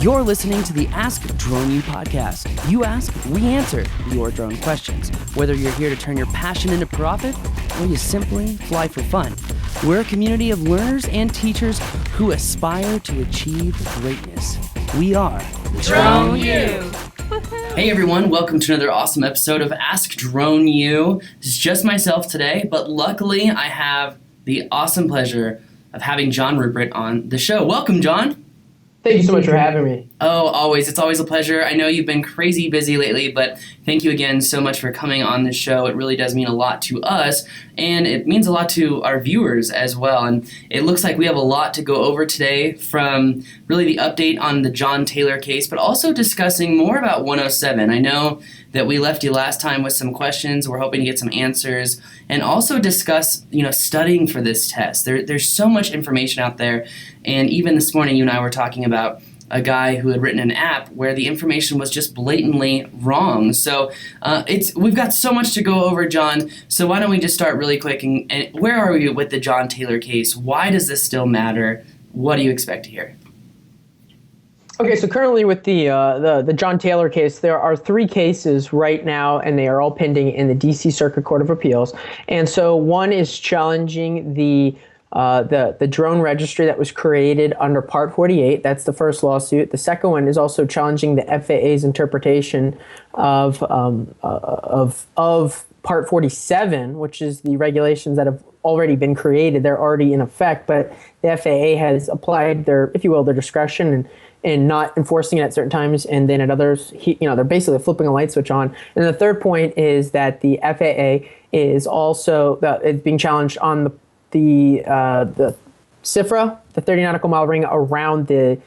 You're listening to the Ask Drone U podcast. You ask, we answer your drone questions. Whether you're here to turn your passion into profit or you simply fly for fun, we're a community of learners and teachers who aspire to achieve greatness. We are Drone U. Hey everyone, welcome to another awesome episode of Ask Drone U. It's just myself today, but luckily I have the awesome pleasure of having John Rupert on the show. Welcome, John. Thank you so much for having me. Oh, always. It's always a pleasure. I know you've been crazy busy lately, but thank you again so much for coming on the show. It really does mean a lot to us, and it means a lot to our viewers as well. And it looks like we have a lot to go over today, from really the update on the John Taylor case, but also discussing more about 107. I know that we left you last time with some questions. We're hoping to get some answers, and also discuss, studying for this test. There's so much information out there, and even this morning you and I were talking about a guy who had written an app where the information was just blatantly wrong. So we've got so much to go over, John. So why don't we just start really quick, and where are we with the John Taylor case? Why does this still matter? What do you expect to hear? Okay, so currently with the John Taylor case, there are 3 cases right now, and they are all pending in the D.C. Circuit Court of Appeals. And so one is challenging the drone registry that was created under Part 48. That's the first lawsuit. The second one is also challenging the FAA's interpretation of Part 47, which is the regulations that have already been created. They're already in effect, but the FAA has applied their, if you will, their discretion and not enforcing it at certain times, and then at others, they're basically flipping a light switch on. And the third point is that the FAA is also it's being challenged on the CFRA, the 30 nautical mile ring around the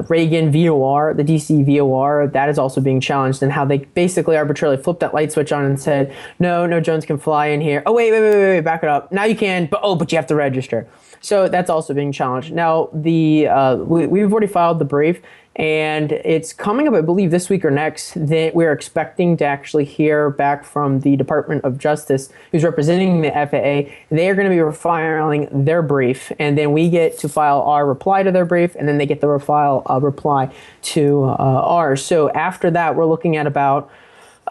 Reagan VOR, the DC VOR. That is also being challenged, and how they basically arbitrarily flipped that light switch on and said, no drones can fly in here. Oh, wait, back it up. Now you can, but you have to register. So that's also being challenged. Now, we've already filed the brief, and it's coming up, I believe, this week or next, that we're expecting to actually hear back from the Department of Justice, who's representing the FAA. They are going to be filing their brief, and then we get to file our reply to their brief, and then they get to file a reply to ours. So after that, we're looking at about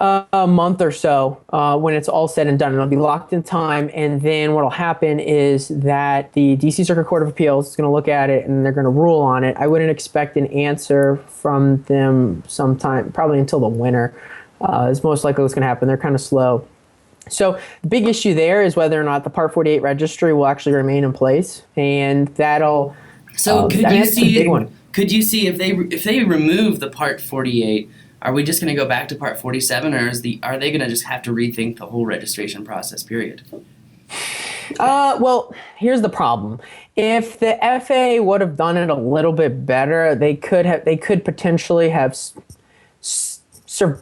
a month or so when it's all said and done. It'll be locked in time, and then what'll happen is that the D.C. Circuit Court of Appeals is going to look at it, and they're going to rule on it. I wouldn't expect an answer from them sometime, probably until the winter is most likely what's going to happen. They're kind of slow. So the big issue there is whether or not the Part 48 registry will actually remain in place, and that'll. So that's the big one. Could you see if they remove the Part 48? Are we just going to go back to Part 47, or are they going to just have to rethink the whole registration process, period? Well, here's the problem. If the FAA would have done it a little bit better, they could potentially have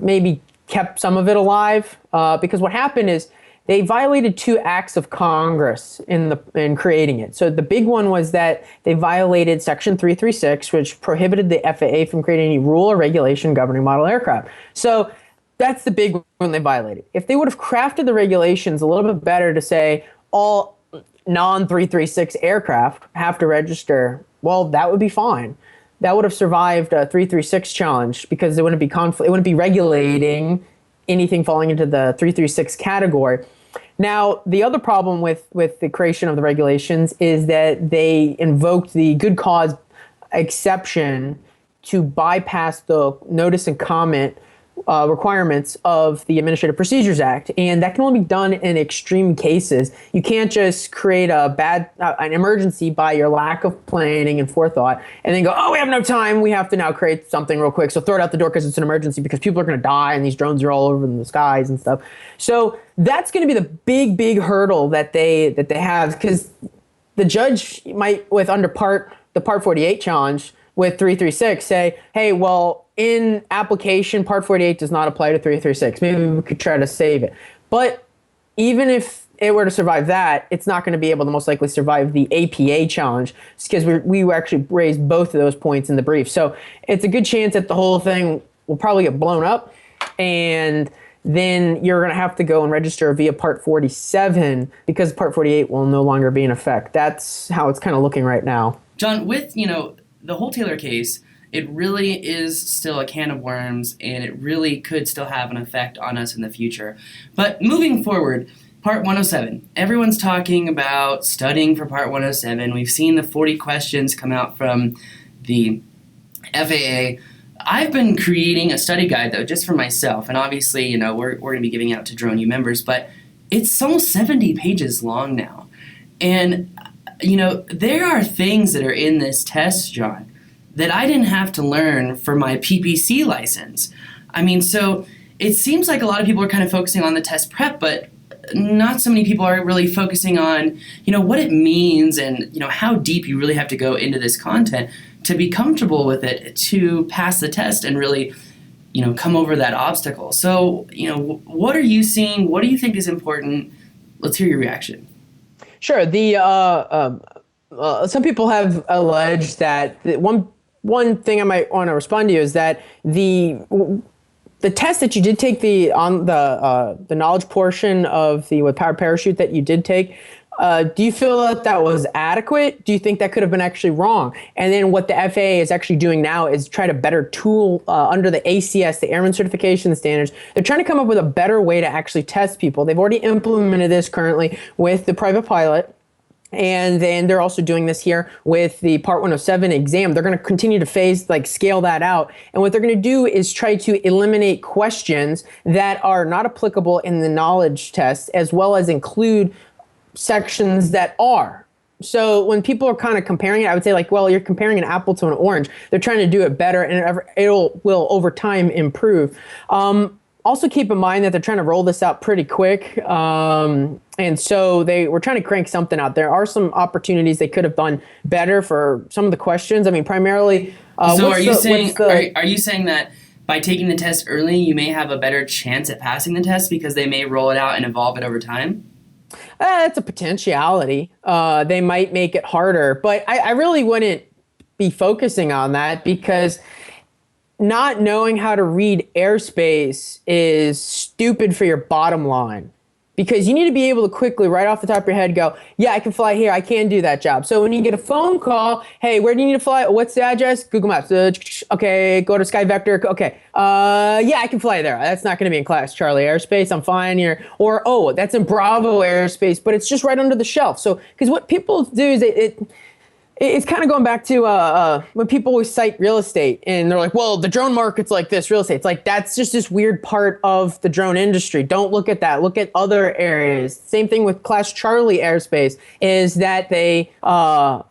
maybe kept some of it alive. Because what happened is they violated 2 acts of Congress in creating it. So the big one was that they violated Section 336, which prohibited the FAA from creating any rule or regulation governing model aircraft. So that's the big one they violated. If they would have crafted the regulations a little bit better to say all non-336 aircraft have to register, well, that would be fine. That would have survived a 336 challenge, because it wouldn't be regulating anything falling into the 336 category. Now, the other problem with the creation of the regulations is that they invoked the good cause exception to bypass the notice and comment requirements of the Administrative Procedures Act, and that can only be done in extreme cases. You can't just create an emergency by your lack of planning and forethought, and then go, oh, we have no time, we have to now create something real quick, so throw it out the door because it's an emergency, because people are going to die and these drones are all over in the skies and stuff. So that's going to be the big hurdle that they have, because the judge might, under the Part 48 challenge with 336, say, hey, well, in application, Part 48 does not apply to 336. Maybe we could try to save it. But even if it were to survive that, it's not going to be able to most likely survive the APA challenge, because we actually raised both of those points in the brief. So it's a good chance that the whole thing will probably get blown up, and then you're going to have to go and register via Part 47, because Part 48 will no longer be in effect. That's how it's kind of looking right now. John, with, the whole Taylor case, it really is still a can of worms, and it really could still have an effect on us in the future. But moving forward, Part 107. Everyone's talking about studying for Part 107. We've seen the 40 questions come out from the FAA. I've been creating a study guide, though, just for myself. And obviously, you know, we're going to be giving out to Drone U members, but it's almost 70 pages long now. And, you know, there are things that are in this test, John, that I didn't have to learn for my PPC license. I mean, so it seems like a lot of people are kind of focusing on the test prep, but not so many people are really focusing on, you know, what it means and, you know, how deep you really have to go into this content to be comfortable with it, to pass the test and really, you know, come over that obstacle. So, you know, what are you seeing? What do you think is important? Let's hear your reaction. Sure. Some people have alleged that one thing I might want to respond to is that the test that you did take on the knowledge portion of the with powered parachute that you did take, do you feel that was adequate? Do you think that could have been actually wrong? And then what the FAA is actually doing now is try to better tool under the ACS, the Airman Certification Standards. They're trying to come up with a better way to actually test people. They've already implemented this currently with the private pilot. And then they're also doing this here with the Part 107 exam. They're going to continue to scale that out. And what they're going to do is try to eliminate questions that are not applicable in the knowledge test, as well as include sections that are. So when people are kind of comparing it, I would say like, well, you're comparing an apple to an orange. They're trying to do it better, and it will over time improve. Also keep in mind that they're trying to roll this out pretty quick. And so they were trying to crank something out. There are some opportunities they could have done better for some of the questions. I mean, primarily. So are you saying that by taking the test early, you may have a better chance at passing the test because they may roll it out and evolve it over time? That's a potentiality. They might make it harder, but I really wouldn't be focusing on that, because not knowing how to read airspace is stupid for your bottom line, because you need to be able to quickly, right off the top of your head, go, yeah, I can fly here. I can do that job. So when you get a phone call, hey, where do you need to fly? What's the address? Google Maps. Okay, go to Sky Vector. Okay, yeah, I can fly there. That's not going to be in Class Charlie airspace. I'm fine here. Or, oh, that's in Bravo airspace, but it's just right under the shelf. So, because what people do is it's kind of going back to when people always cite real estate and they're like, well, the drone market's like this, real estate. It's like, that's just this weird part of the drone industry. Don't look at that. Look at other areas. Same thing with Class Charlie airspace, is that they look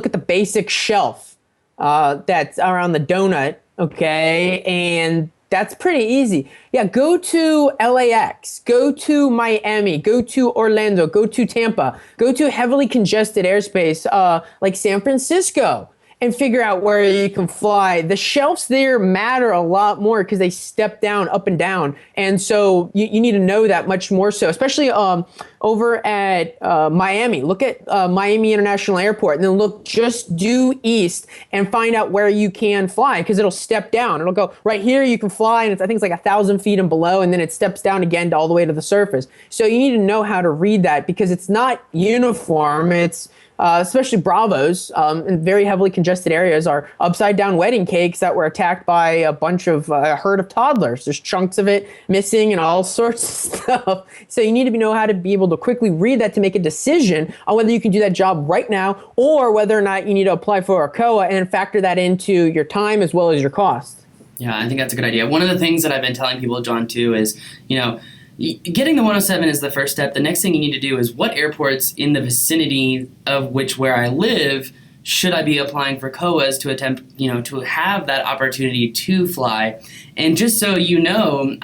at the basic shelf that's around the donut, okay? And that's pretty easy. Yeah, go to LAX, go to Miami, go to Orlando, go to Tampa, go to heavily congested airspace like San Francisco, and figure out where you can fly. The shelves there matter a lot more because they step down, up and down. And so you need to know that much more so, especially over at Miami. Look at Miami International Airport, and then just due east and find out where you can fly, because it'll step down. It'll go right here, you can fly, and I think it's like 1,000 feet and below, and then it steps down again to all the way to the surface. So you need to know how to read that, because it's not uniform. It's especially Bravos in very heavily congested areas are upside down wedding cakes that were attacked by a bunch of a herd of toddlers. There's chunks of it missing and all sorts of stuff. So you need to know how to be able to quickly read that to make a decision on whether you can do that job right now, or whether or not you need to apply for a COA, and then factor that into your time as well as your cost. Yeah, I think that's a good idea. One of the things that I've been telling people, John, too, is, you know, getting the 107 is the first step. The next thing you need to do is, what airports in the vicinity of where I live should I be applying for COAs to attempt, you know, to have that opportunity to fly. And just so you know,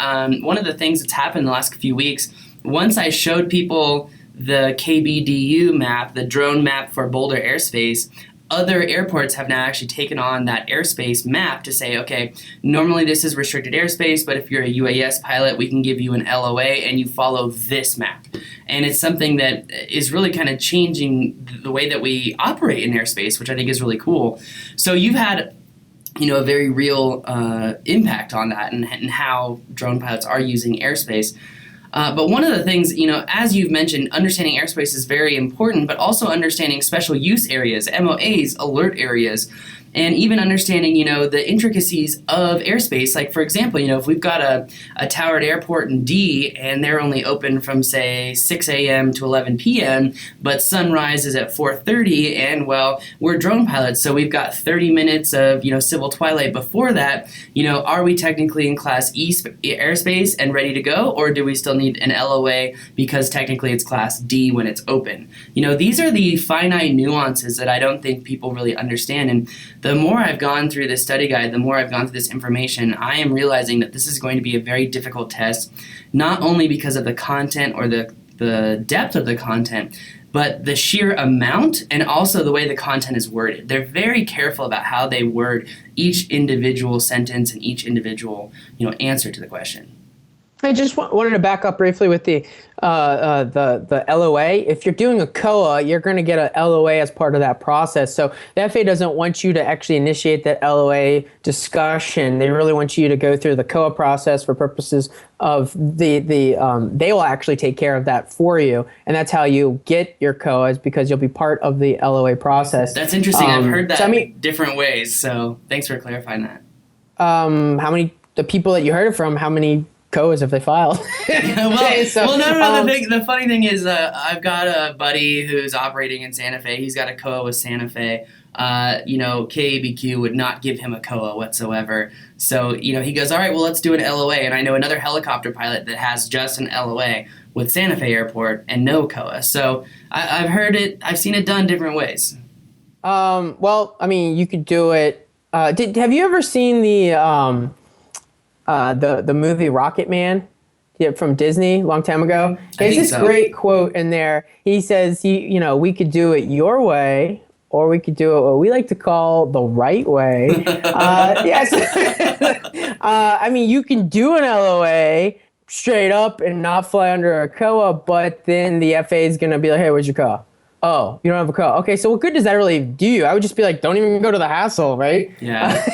one of the things that's happened in the last few weeks, once I showed people the KBDU map, the drone map for Boulder airspace, other airports have now actually taken on that airspace map to say, okay, normally this is restricted airspace, but if you're a UAS pilot, we can give you an LOA and you follow this map. And it's something that is really kind of changing the way that we operate in airspace, which I think is really cool. So you've had, you know, a very real impact on that and how drone pilots are using airspace. But one of the things, you know, as you've mentioned, understanding airspace is very important, but also understanding special use areas, MOAs, alert areas. and even understanding, the intricacies of airspace. Like, for example, if we've got a towered airport in D and they're only open from, say, 6 a.m. to 11 p.m., but sunrise is at 4:30, and, well, we're drone pilots, so we've got 30 minutes of, civil twilight before that. Are we technically in Class E airspace and ready to go, or do we still need an LOA because technically it's Class D when it's open? These are the finite nuances that I don't think people really understand, and the more I've gone through this study guide, the more I've gone through this information, I am realizing that this is going to be a very difficult test, not only because of the content or the depth of the content, but the sheer amount and also the way the content is worded. They're very careful about how they word each individual sentence and each individual, answer to the question. I just wanted to back up briefly with the LOA. If you're doing a COA, you're going to get a LOA as part of that process. So the FAA doesn't want you to actually initiate that LOA discussion. They really want you to go through the COA process for purposes of they will actually take care of that for you. And that's how you get your COAs, because you'll be part of the LOA process. That's interesting. I've heard that different ways. So thanks for clarifying that. The people that you heard it from, how many COAs have they filed? No. The funny thing is, I've got a buddy who's operating in Santa Fe. He's got a COA with Santa Fe. KABQ would not give him a COA whatsoever. So, he goes, all right, well, let's do an LOA. And I know another helicopter pilot that has just an LOA with Santa Fe Airport and no COA. So I've heard it. I've seen it done different ways. You could do it. Have you ever seen the movie Rocket Man from Disney a long time ago? There's this great quote in there. He says, we could do it your way, or we could do it what we like to call the right way. Yes. You can do an LOA straight up and not fly under a COA, but then the FAA is going to be like, hey, where's your COA? Oh, you don't have a COA. Okay, so what good does that really do you? I would just be like, don't even go to the hassle, right? Yeah.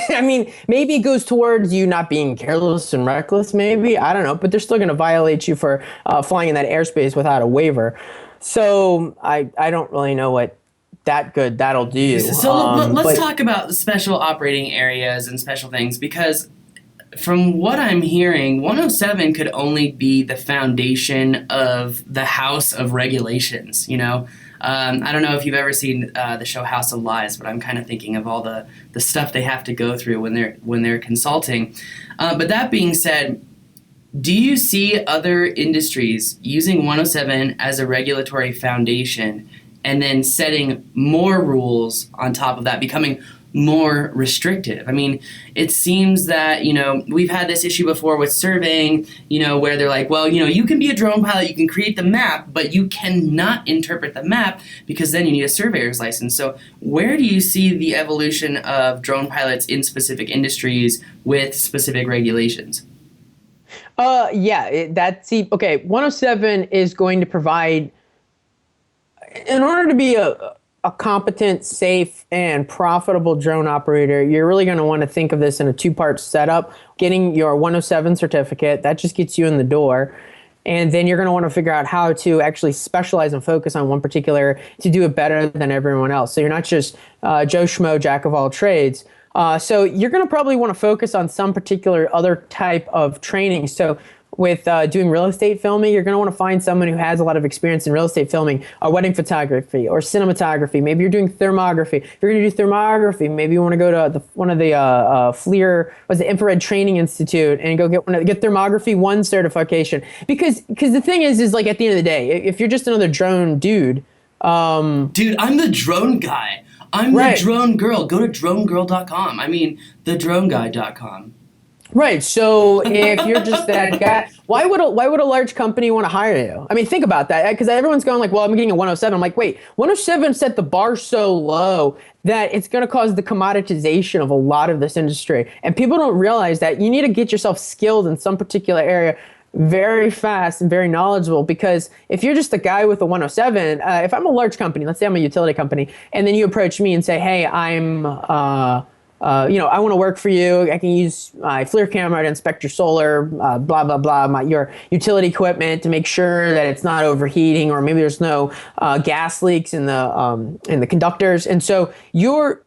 Maybe it goes towards you not being careless and reckless, maybe. I don't know. But they're still going to violate you for flying in that airspace without a waiver. So I don't really know what that'll do. So let's talk about special operating areas and special things, because from what I'm hearing, 107 could only be the foundation of the house of regulations, I don't know if you've ever seen the show House of Lies, but I'm kind of thinking of all the stuff they have to go through when they're consulting. But that being said, do you see other industries using 107 as a regulatory foundation and then setting more rules on top of that, becoming more restrictive? It seems that, we've had this issue before with surveying, where they're like, well, you can be a drone pilot, you can create the map, but you cannot interpret the map because then you need a surveyor's license. So where do you see the evolution of drone pilots in specific industries with specific regulations? 107 is going to provide, in order to be a competent, safe, and profitable drone operator, you're really going to want to think of this in a two-part setup. Getting your 107 certificate, that just gets you in the door. And then you're going to want to figure out how to actually specialize and focus on one particular to do it better than everyone else. So you're not just Joe Schmo, jack of all trades. So you're going to probably want to focus on some particular other type of training. So with doing real estate filming, you're going to want to find someone who has a lot of experience in real estate filming, or wedding photography, or cinematography. Maybe you're doing thermography. If you're going to do thermography, maybe you want to go to one of the FLIR, the Infrared Training Institute, and go get thermography 1 certification. Because the thing is like, at the end of the day, if you're just another drone dude, dude, I'm the drone guy. I'm the drone girl. Go to dronegirl.com. thedroneguy.com. Right. So if you're just that guy, why would a large company want to hire you? Think about that, because everyone's going like, well, I'm getting a 107. I'm like, wait, 107 set the bar so low that it's going to cause the commoditization of a lot of this industry. And people don't realize that you need to get yourself skilled in some particular area very fast and very knowledgeable, because if you're just a guy with a 107, if I'm a large company, let's say I'm a utility company, and then you approach me and say, hey, I'm I want to work for you. I can use my FLIR camera to inspect your solar, blah, blah, blah, your utility equipment to make sure that it's not overheating, or maybe there's no gas leaks in the conductors. And so you're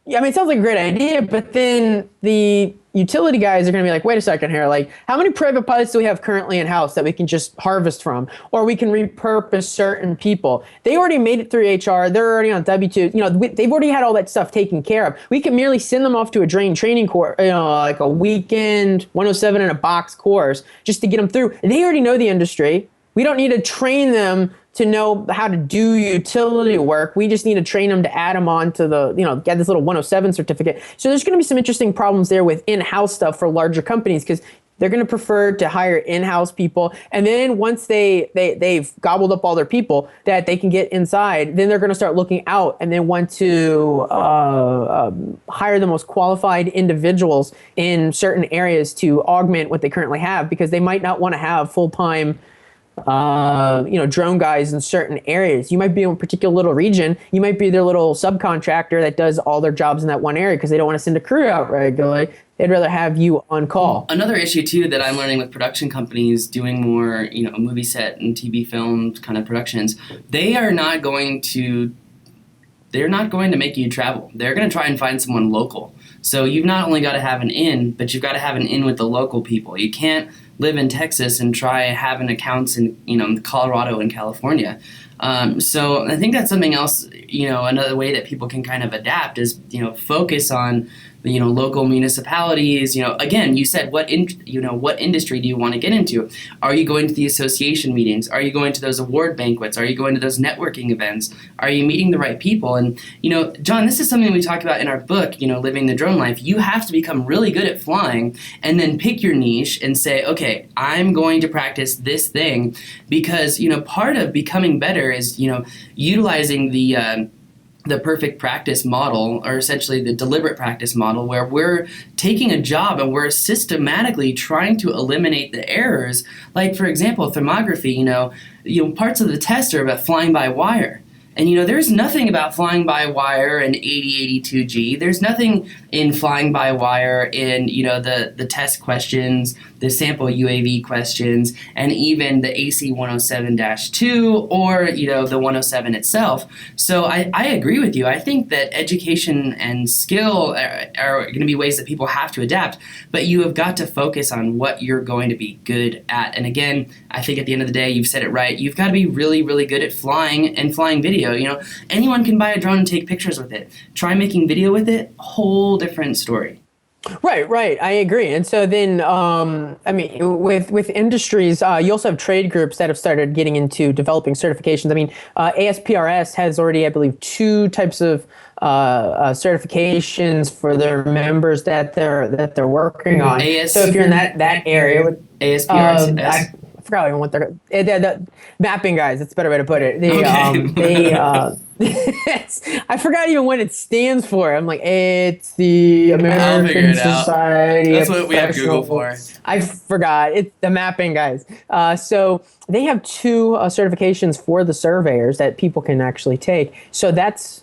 Yeah, I mean, it sounds like a great idea, but then the utility guys are going to be like, wait a second here, like, how many private pilots do we have currently in house that we can just harvest from, or we can repurpose certain people? They already made it through HR. They're already on W-2. They've already had all that stuff taken care of. We can merely send them off to a training course, like a weekend 107 in a box course, just to get them through. They already know the industry. We don't need to train them to know how to do utility work. We just need to train them to add them on to get this little 107 certificate. So there's going to be some interesting problems there with in-house stuff for larger companies, because they're going to prefer to hire in-house people. And then once they've gobbled up all their people that they can get inside, then they're going to start looking out and then want to hire the most qualified individuals in certain areas to augment what they currently have, because they might not want to have full-time drone guys in certain areas. You might be in a particular little region. You might be their little subcontractor that does all their jobs in that one area because they don't want to send a crew out regularly. They'd rather have you on call. Another issue too that I'm learning with production companies doing more, movie set and TV film kind of productions, they're not going to make you travel. They're going to try and find someone local. So you've not only got to have an in, but you've got to have an in with the local people. You can't live in Texas and try having accounts in Colorado and California. So I think that's something else. Another way that people can kind of adapt is focus on local municipalities. Again, you said what industry do you want to get into? Are you going to the association meetings? Are you going to those award banquets? Are you going to those networking events? Are you meeting the right people? And John, this is something we talk about in our book, Living the Drone Life. You have to become really good at flying and then pick your niche and say, okay, I'm going to practice this thing, because part of becoming better is utilizing the perfect practice model, or essentially the deliberate practice model, where we're taking a job and we're systematically trying to eliminate the errors. Like, for example, thermography, parts of the test are about flying by wire. And there's nothing about flying by wire in 8082G. There's nothing in flying by wire in the test questions, the sample UAV questions, and even the AC 107-2 or the 107 itself. So I agree with you. I think that education and skill are going to be ways that people have to adapt, but you have got to focus on what you're going to be good at. And again, I think at the end of the day, you've said it right. You've got to be really, really good at flying and flying video. Anyone can buy a drone and take pictures with it. Try making video with it, whole different story. Right. I agree. And so then, with industries, you also have trade groups that have started getting into developing certifications. ASPRS has already, I believe, 2 types of certifications for their members that they're working on. So if you're in that area, ASPRS, yes. I forgot even what they're the mapping guys. That's a better way to put it. I forgot even what it stands for. I'm like, it's the American Society. That's what we have Google for. I forgot. It's the mapping guys. So they have 2 certifications for the surveyors that people can actually take. So that's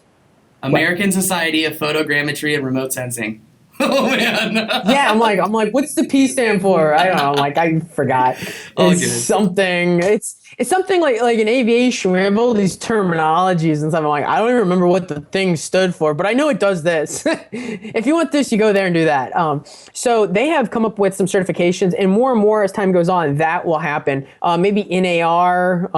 American Society of Photogrammetry and Remote Sensing. Oh man. Yeah, I'm like, what's the P stand for? I don't know. I forgot. It's something. It's something like in aviation. We have all these terminologies and stuff. I'm like, I don't even remember what the thing stood for, but I know it does this. If you want this, you go there and do that. So they have come up with some certifications, and more as time goes on, that will happen. Maybe NAR.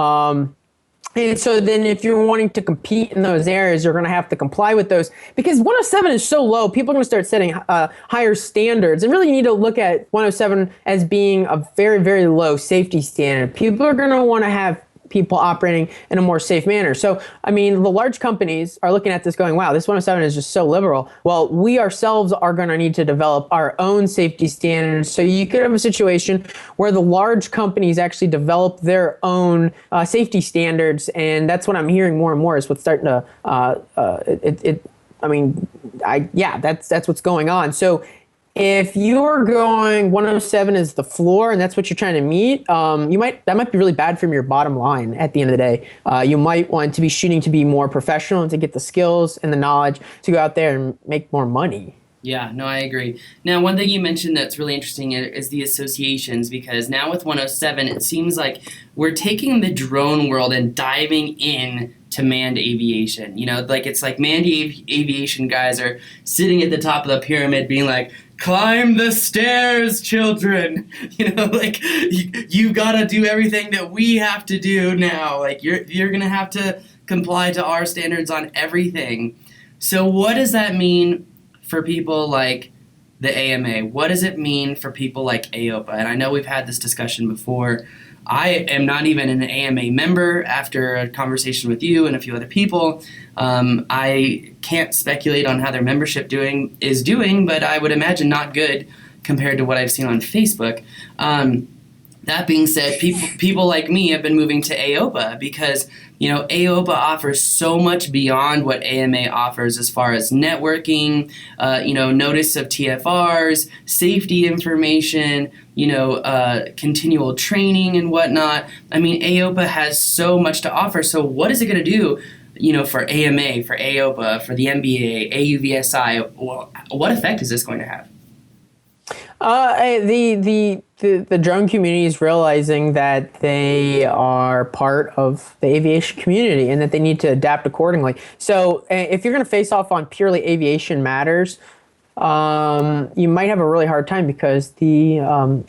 And so then if you're wanting to compete in those areas, you're going to have to comply with those, because 107 is so low, people are going to start setting higher standards. And really you need to look at 107 as being a very, very low safety standard. People are going to want to have people operating in a more safe manner. So, the large companies are looking at this going, wow, this 107 is just so liberal. Well, we ourselves are going to need to develop our own safety standards. So you could have a situation where the large companies actually develop their own safety standards. And that's what I'm hearing more and more is what's starting to, that's what's going on. So if you're going 107 is the floor and that's what you're trying to meet, that might be really bad from your bottom line at the end of the day. You might want to be shooting to be more professional and to get the skills and the knowledge to go out there and make more money. Yeah, no, I agree. Now, one thing you mentioned that's really interesting is the associations, because now with 107, it seems like we're taking the drone world and diving in to manned aviation. Like it's like manned aviation guys are sitting at the top of the pyramid being like, climb the stairs, children. Like you gotta do everything that we have to do now. Like you're gonna have to comply to our standards on everything. So what does that mean for people like the AMA? What does it mean for people like AOPA? And I know we've had this discussion before. I am not even an AMA member after a conversation with you and a few other people. I can't speculate on how their membership is doing, but I would imagine not good compared to what I've seen on Facebook. That being said, people like me have been moving to AOPA because, AOPA offers so much beyond what AMA offers as far as networking, notice of TFRs, safety information, continual training and whatnot. I mean, AOPA has so much to offer. So what is it going to do, for AMA, for AOPA, for the MBA, AUVSI? What effect is this going to have? The drone community is realizing that they are part of the aviation community and that they need to adapt accordingly. So if you're going to face off on purely aviation matters, you might have a really hard time because the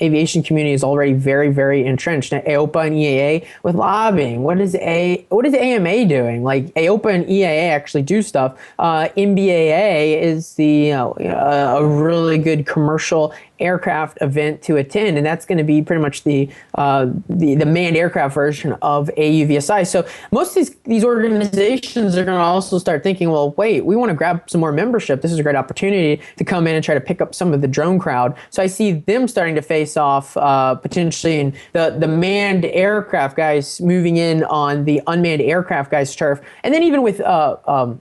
aviation community is already very, very entrenched. Now, AOPA and EAA with lobbying. What is AMA doing? Like AOPA and EAA actually do stuff. MBAA is a really good commercial aircraft event to attend, and that's going to be pretty much the manned aircraft version of AUVSI. So most of these organizations are going to also start thinking, well, wait, we want to grab some more membership. This is a great opportunity to come in and try to pick up some of the drone crowd. So I see them starting to face off potentially, and the manned aircraft guys moving in on the unmanned aircraft guys' turf, and then even with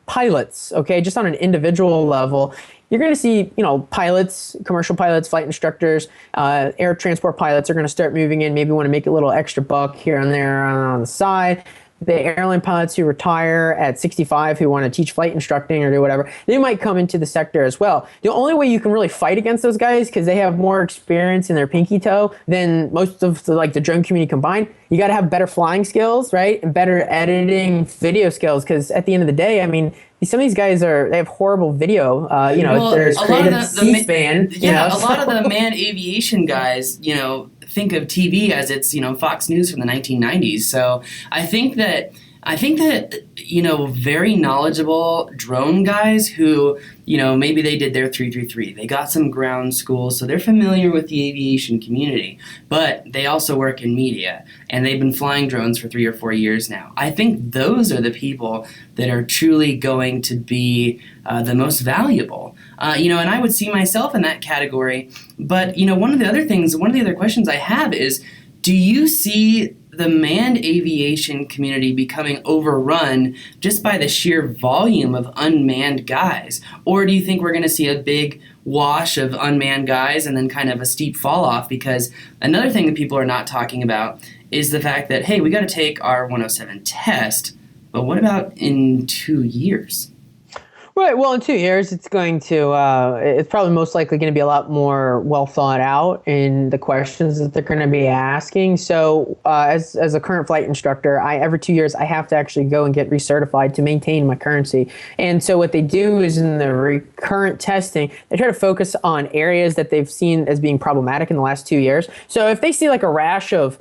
pilots, okay, just on an individual level. You're going to see, pilots, commercial pilots, flight instructors, air transport pilots are going to start moving in, maybe want to make a little extra buck here and there on the side. The airline pilots who retire at 65 who want to teach flight instructing or do whatever, they might come into the sector as well. The only way you can really fight against those guys, because they have more experience in their pinky toe than most of the drone community combined, you got to have better flying skills, right? And better editing video skills, because at the end of the day, I mean, some of these guys they have horrible video, there's creative C-SPAN. A lot of the manned aviation guys, think of TV as it's, Fox News from the 1990s. So I think that, very knowledgeable drone guys who, maybe they did their 333. They got some ground school, so they're familiar with the aviation community. But they also work in media, and they've been flying drones for 3 or 4 years now. I think those are the people that are truly going to be the most valuable. And I would see myself in that category. But, one of the other questions I have is, do you see the manned aviation community becoming overrun just by the sheer volume of unmanned guys? Or do you think we're going to see a big wash of unmanned guys and then kind of a steep fall off? Because another thing that people are not talking about is the fact that, hey, we got to take our 107 test, but what about in 2 years? Right. Well, in 2 years, it's probably most likely going to be a lot more well thought out in the questions that they're going to be asking. So as a current flight instructor, every 2 years, I have to actually go and get recertified to maintain my currency. And so what they do is in the recurrent testing, they try to focus on areas that they've seen as being problematic in the last 2 years. So if they see like a rash of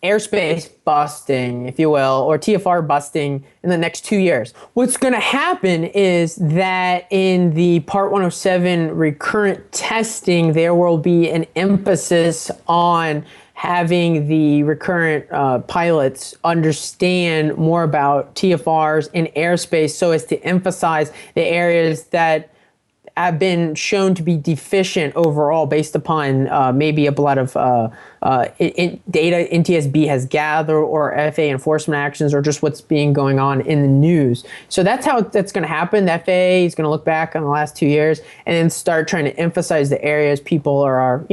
airspace busting, if you will, or TFR busting in the next 2 years, what's going to happen is that in the Part 107 recurrent testing, there will be an emphasis on having the recurrent pilots understand more about TFRs and airspace so as to emphasize the areas that have been shown to be deficient overall based upon maybe a lot of data NTSB has gathered or FAA enforcement actions or just what's going on in the news. So that's how that's going to happen. The FAA is going to look back on the last 2 years and then start trying to emphasize the areas people are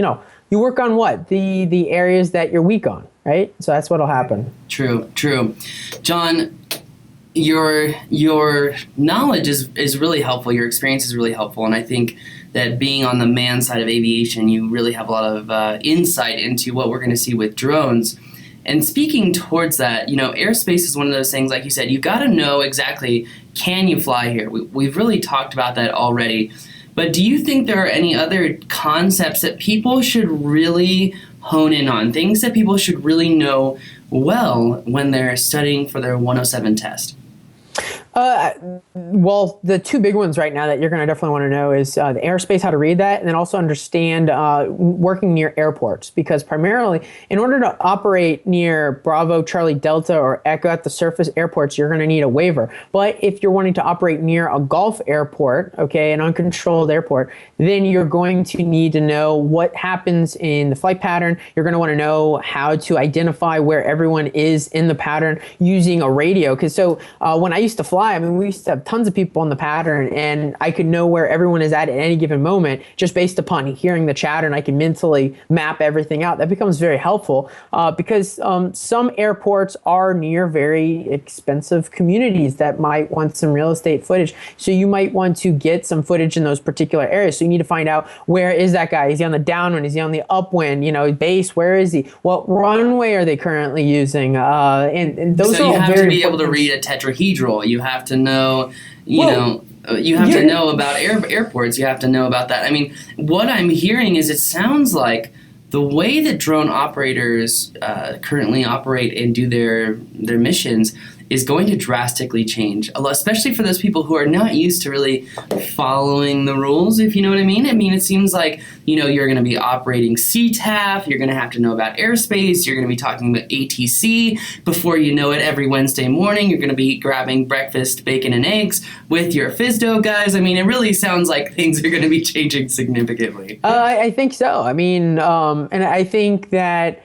you work on what? The areas that you're weak on, right? So that's what'll happen. True. John, your knowledge is really helpful. Your experience is really helpful. And I think that being on the man side of aviation, you really have a lot of insight into what we're going to see with drones. And speaking towards that, airspace is one of those things, like you said, you got to know exactly, can you fly here? We've really talked about that already. But do you think there are any other concepts that people should really hone in on, things that people should really know well when they're studying for their 107 test? Well, the two big ones right now that you're going to definitely want to know is the airspace, how to read that, and then also understand working near airports. Because primarily, in order to operate near Bravo, Charlie, Delta, or Echo at the surface airports, you're going to need a waiver. But if you're wanting to operate near a Gulf airport, okay, an uncontrolled airport, then you're going to need to know what happens in the flight pattern. You're going to want to know how to identify where everyone is in the pattern using a radio. Because when I used to fly, we used to have tons of people on the pattern, and I could know where everyone is at any given moment just based upon hearing the chatter, and I can mentally map everything out. That becomes very helpful because some airports are near very expensive communities that might want some real estate footage. So you might want to get some footage in those particular areas. So you need to find out, where is that guy? Is he on the downwind? Is he on the upwind? Base, where is he? What runway are they currently using? And those so are you all have very to be able to important. read a tetrahedral. You have to know, you have to know about airports. You have to know about that. What I'm hearing is, it sounds like the way that drone operators currently operate and do their missions is going to drastically change, especially for those people who are not used to really following the rules, if you know what I mean. It seems like, you're going to be operating CTAF, you're going to have to know about airspace, you're going to be talking about ATC. Before you know it, every Wednesday morning, you're going to be grabbing breakfast, bacon, and eggs with your FSDO guys. It really sounds like things are going to be changing significantly. I think so. And I think that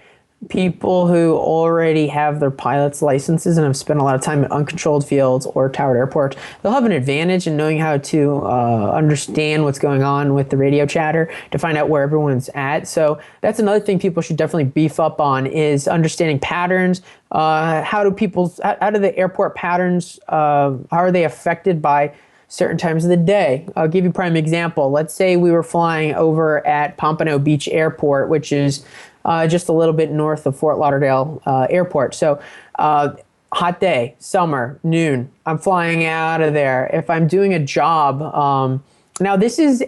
people who already have their pilot's licenses and have spent a lot of time at uncontrolled fields or towered airports, they'll have an advantage in knowing how to understand what's going on with the radio chatter to find out where everyone's at. So that's another thing people should definitely beef up on, is understanding patterns. How do the airport patterns, how are they affected by certain times of the day? I'll give you a prime example. Let's say we were flying over at Pompano Beach Airport, which is just a little bit north of Fort Lauderdale Airport. So hot day, summer, noon, I'm flying out of there. If I'm doing a job, now this is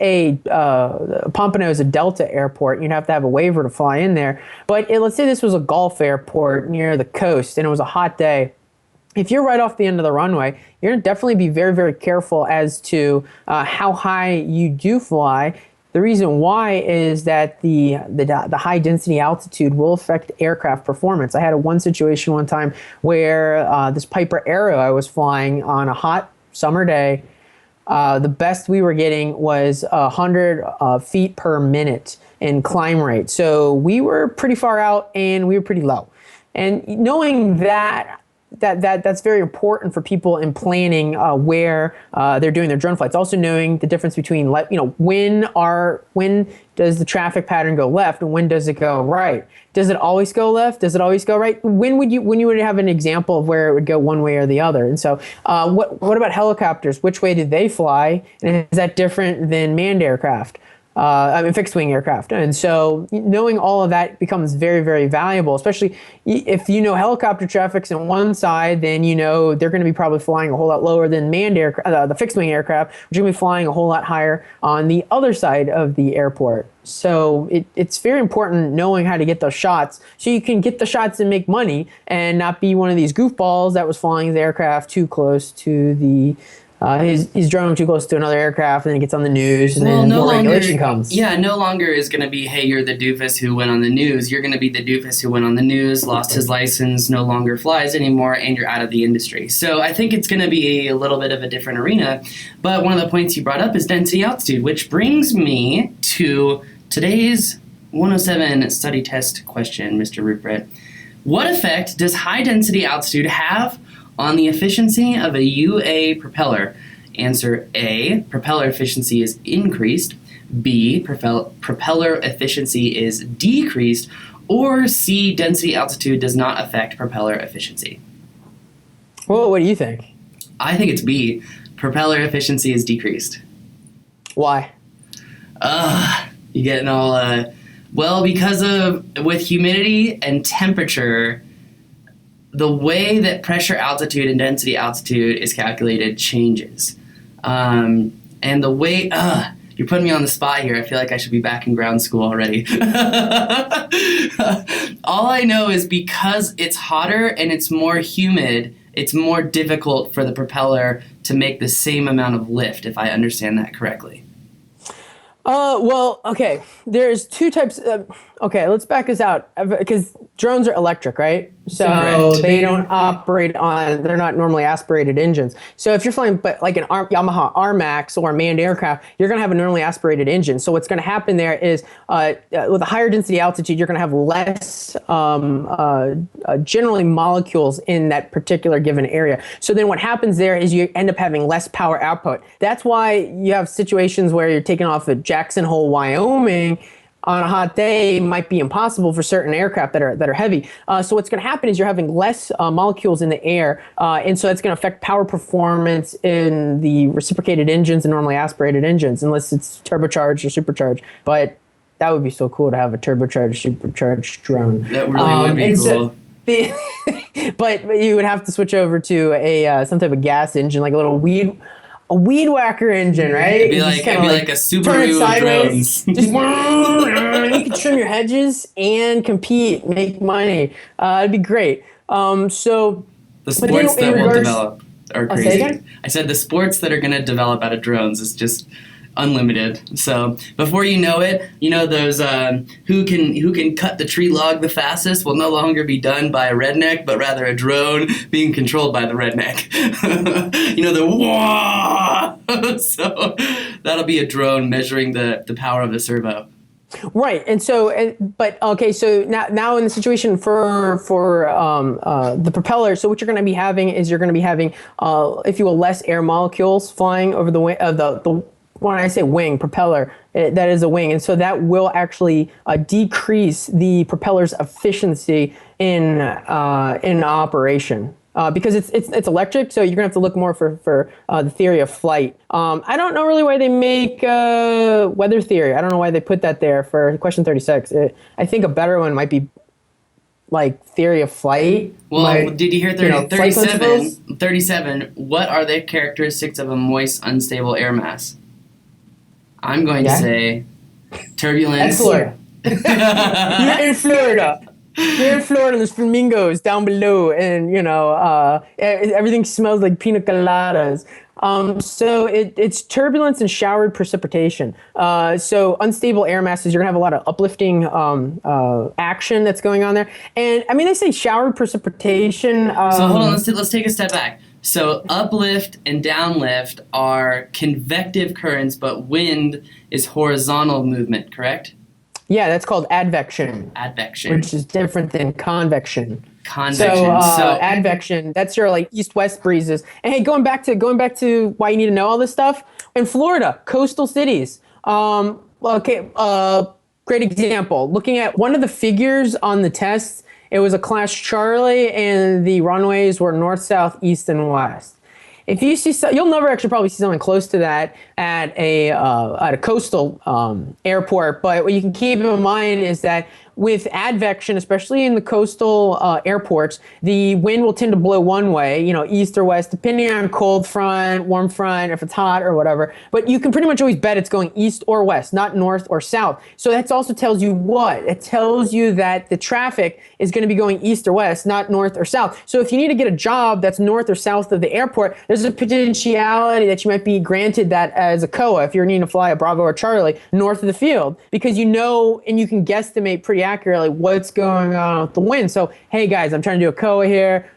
Pompano is a Delta airport. You'd have to have a waiver to fly in there. But let's say this was a Gulf airport near the coast and it was a hot day. If you're right off the end of the runway, you're going to definitely be very, very careful as to how high you do fly. The reason why is that the high density altitude will affect aircraft performance. I had one situation one time where this Piper Arrow I was flying on a hot summer day. The best we were getting was 100 feet per minute in climb rate. So we were pretty far out and we were pretty low. And knowing that's very important for people in planning where they're doing their drone flights. Also knowing the difference between when does the traffic pattern go left and when does it go right? Does it always go left? Does it always go right? When you would have an example of where it would go one way or the other? And so what about helicopters? Which way did they fly? And is that different than manned aircraft? Fixed wing aircraft. And so knowing all of that becomes very, very valuable, especially if helicopter traffic's on one side, then they're going to be probably flying a whole lot lower than manned aircraft, the fixed wing aircraft, which are going to be flying a whole lot higher on the other side of the airport. So it's very important knowing how to get those shots so you can get the shots and make money and not be one of these goofballs that was flying the aircraft too close to the his drone too close to another aircraft, and then it gets on the news, and then more regulation comes. Yeah, no longer is going to be, hey, you're the doofus who went on the news. You're going to be the doofus who went on the news, lost his license, no longer flies anymore, and you're out of the industry. So I think it's going to be a little bit of a different arena. But one of the points you brought up is density altitude, which brings me to today's 107 study test question, Mr. Rupert. What effect does high density altitude have on the efficiency of a UA propeller? Answer A, propeller efficiency is increased. B, propeller efficiency is decreased. Or C, density altitude does not affect propeller efficiency. Well, what do you think? I think it's B, propeller efficiency is decreased. Why? You getting all, because with humidity and temperature, the way that pressure altitude and density altitude is calculated changes. And the way, you're putting me on the spot here. I feel like I should be back in ground school already. All I know is because it's hotter and it's more humid, it's more difficult for the propeller to make the same amount of lift, if I understand that correctly. Well, okay. There's two types. Okay, let's back this out because drones are electric, right? So Correct. they don't operate on. They're not normally aspirated engines. So if you're flying, but like an Yamaha RMAX or a manned aircraft, you're going to have a normally aspirated engine. So what's going to happen there is, with a higher density altitude, you're going to have less generally molecules in that particular given area. So then what happens there is you end up having less power output. That's why you have situations where you're taking off at Jackson Hole, Wyoming. On a hot day, might be impossible for certain aircraft that are heavy. So what's going to happen is you're having less molecules in the air, and so that's going to affect power performance in the reciprocated engines and normally aspirated engines, unless it's turbocharged or supercharged. But that would be so cool to have a turbocharged, supercharged drone. That really would be cool. But you would have to switch over to a some type of gas engine, like a weed whacker engine, right? It'd be like a Subaru of drones. Just you can trim your hedges and compete, make money. It'd be great. So the sports that will develop are Say crazy. again? I said the sports that are going to develop out of drones is just unlimited. So before you know it, those who can cut the tree log the fastest will no longer be done by a redneck, but rather a drone being controlled by the redneck. The wah. So that'll be a drone measuring the power of the servo. Right, and so, but okay, so now in the situation for the propeller, so what you're going to be having is if you will, less air molecules flying over the wing of the when I say wing, propeller, that is a wing. And so that will actually decrease the propeller's efficiency in operation. Because it's electric, so you're going to have to look more for the theory of flight. I don't know really why they make weather theory. I don't know why they put that there for question 36. I think a better one might be like theory of flight. Well, did you hear 37? 37, what are the characteristics of a moist, unstable air mass? I'm going to say turbulence. That's Florida. You're in Florida. You're in Florida, and there's flamingos down below, and everything smells like pina coladas. So it's turbulence and showered precipitation. So unstable air masses, you're gonna have a lot of uplifting action that's going on there. And I mean, they say showered precipitation. So hold on, let's take a step back. So uplift and downlift are convective currents, but wind is horizontal movement, correct? Yeah, that's called advection. Advection. Which is different than convection. Convection. So advection, that's your like east-west breezes. And hey, going back to why you need to know all this stuff, in Florida, coastal cities. Great example. Looking at one of the figures on the test, it was a class Charlie, and the runways were north, south, east, and west. If you see, you'll never actually probably see something close to that at a coastal airport. But what you can keep in mind is that with advection, especially in the coastal airports, the wind will tend to blow one way, east or west, depending on cold front, warm front, if it's hot or whatever. But you can pretty much always bet it's going east or west, not north or south. So that also tells you what? It tells you that the traffic is going to be going east or west, not north or south. So if you need to get a job that's north or south of the airport, there's a potentiality that you might be granted that as a COA if you're needing to fly a Bravo or Charlie north of the field, because and you can guesstimate pretty accurately what's going on with the wind. So, hey guys, I'm trying to do a COA here.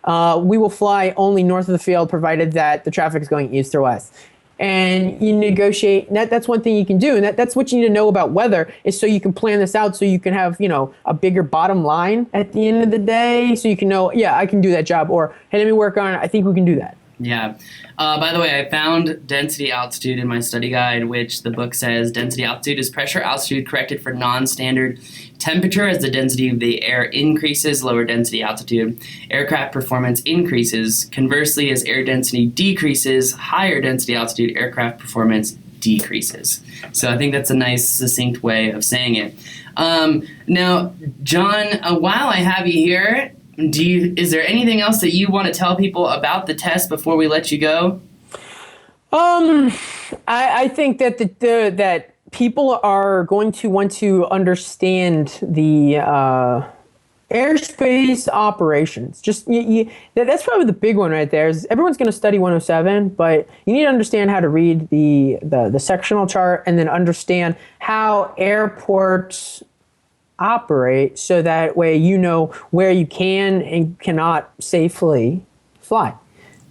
We will fly only north of the field provided that the traffic is going east or west. And you negotiate. That's one thing you can do, and that's what you need to know about weather, is so you can plan this out, so you can have a bigger bottom line at the end of the day, so you can know, yeah, I can do that job, or hey, let me work on it. I think we can do that. Yeah. By the way, I found density altitude in my study guide, which the book says density altitude is pressure altitude corrected for non-standard temperature. As the density of the air increases, lower density altitude, aircraft performance increases. Conversely, as air density decreases, higher density altitude, aircraft performance decreases. So I think that's a nice, succinct way of saying it. Now, John, while I have you here, Is there anything else that you want to tell people about the test before we let you go? I think that that people are going to want to understand the airspace operations. That's probably the big one right there. Is everyone's going to study 107, but you need to understand how to read the sectional chart and then understand how airports operate, so that way you know where you can and cannot safely fly.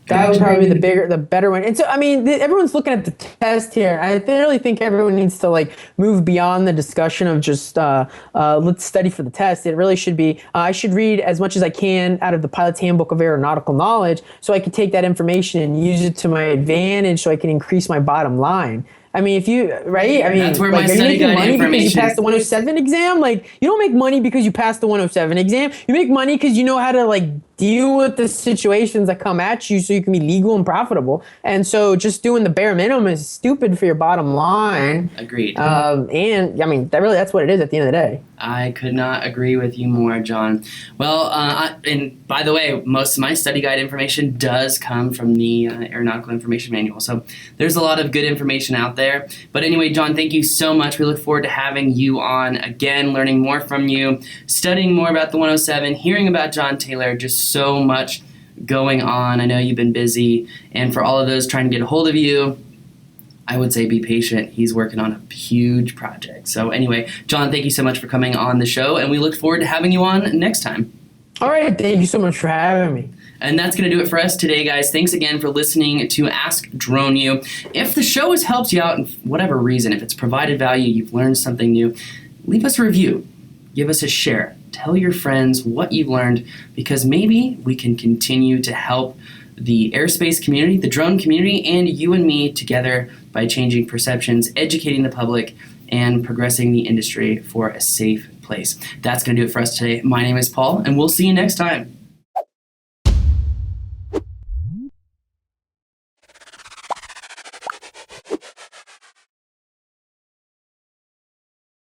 That would probably be the better one. And so, I mean, everyone's looking at the test here. I really think everyone needs to like move beyond the discussion of just let's study for the test. It really should be, I should read as much as I can out of the Pilot's Handbook of Aeronautical Knowledge, so I can take that information and use it to my advantage, so I can increase my bottom line. I mean, right? I mean, that's where like, my study guide money information. because you passed the 107 exam? Like, you don't make money because you passed the 107 exam. You make money because you know how to like deal with the situations that come at you, so you can be legal and profitable. And so, just doing the bare minimum is stupid for your bottom line. Agreed. And I mean, that's what it is at the end of the day. I could not agree with you more, John. Well, and by the way, most of my study guide information does come from the Aeronautical Information Manual. So there's a lot of good information out there. But anyway, John, thank you so much. We look forward to having you on again, learning more from you, studying more about the 107, hearing about John Taylor. Just so much going on. I know you've been busy. And for all of those trying to get a hold of you, I would say be patient. He's working on a huge project. So anyway, John, thank you so much for coming on the show, and we look forward to having you on next time. All right. Thank you so much for having me. And that's going to do it for us today, guys. Thanks again for listening to Ask Drone U. If the show has helped you out in whatever reason, if it's provided value, you've learned something new, leave us a review. Give us a share. Tell your friends what you've learned, because maybe we can continue to help the airspace community, the drone community, and you and me together by changing perceptions, educating the public, and progressing the industry for a safe place. That's going to do it for us today. My name is Paul, and we'll see you next time.